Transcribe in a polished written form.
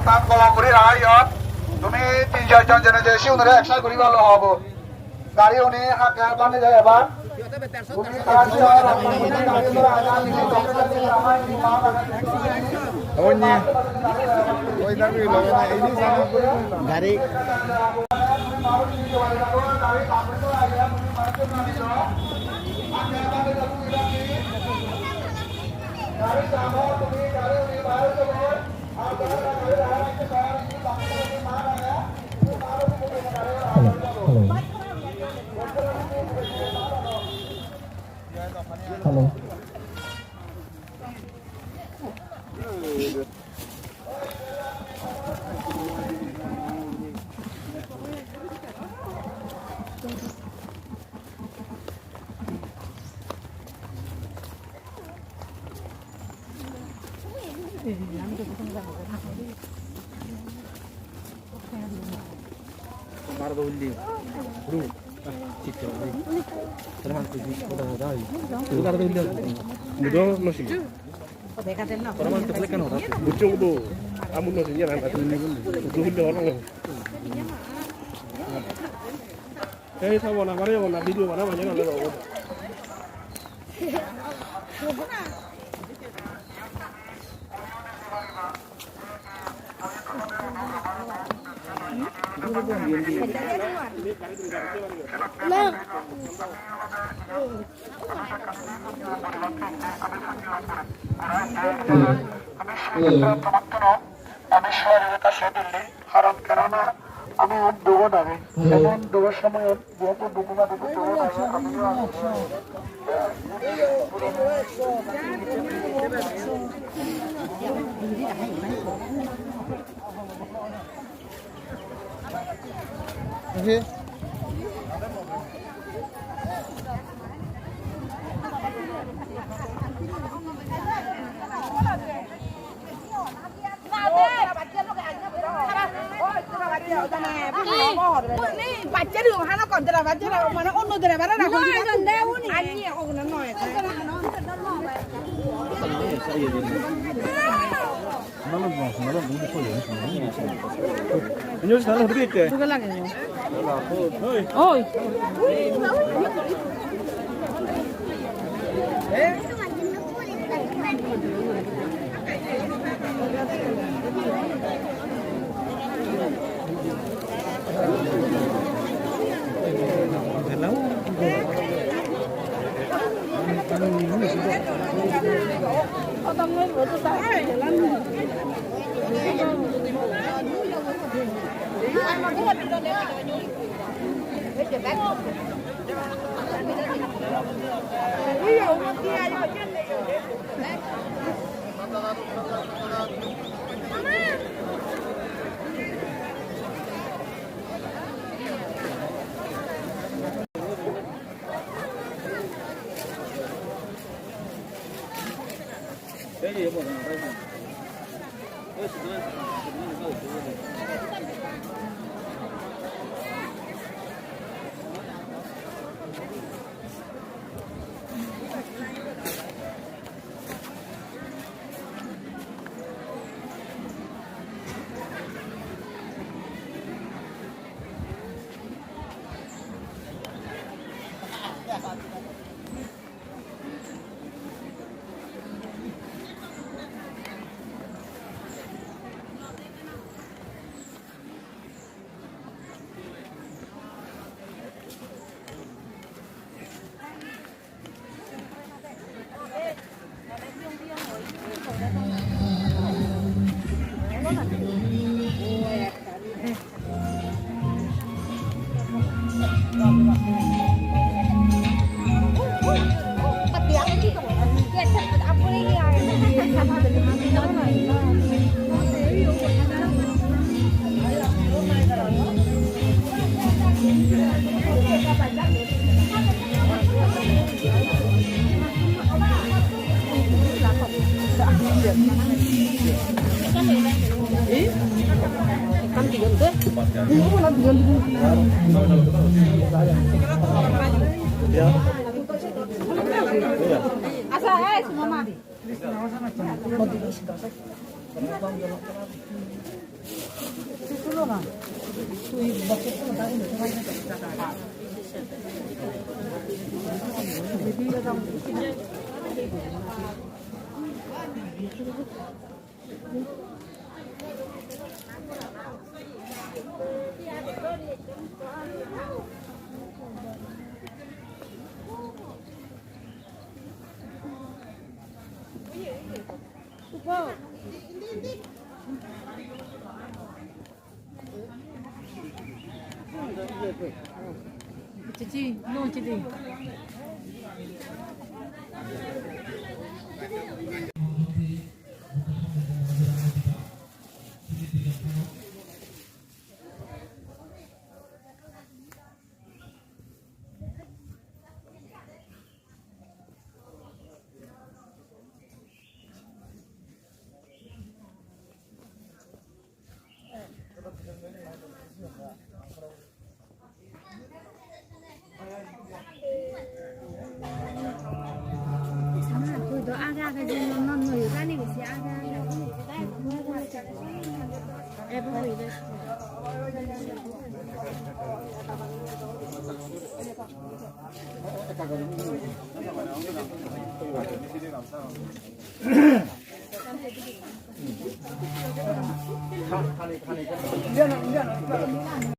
তাত কলা কৰি ৰাখা ইয়াত তুমি 3-4জন যেনে যে সিউনৰে একসাথে কৰি ভালো হব গাড়ি উনি হাতে পানি যায় এবার তুমি কাছে আর আপনাদের গাড়ি ধরে আগা দিকে ওনি ওই দাবি লগে না এই জানা গাড়ি Hello. Guarda o livro. Bru. Ciccio. Davanti di dai. Guarda il livro. Mudo no sih. Orang mana terlekan orang. Bucung tu. Amun no sih ya nak tu ni pun. Tu hidup orang. Eh sama nak mana mana video mana mana nak lewat. আমি শহরের কাছে দিল্লি কারণ কেননা আমি দোকান আগে এমন দোকান সময় বহু দোকান আগে আমিও বাচ্চা দিও হানা কোন দেরা বাচ্চা মানে অন্য দেরা বারা রাখো আনি এখন না নয় Ini sekarang udah gede. juga lagi Oi. oi Asa, semua mah. Cici, no cici. Tôi đó aga cái gì nó người ra đi cái gì aga em không bị đấy 인디아나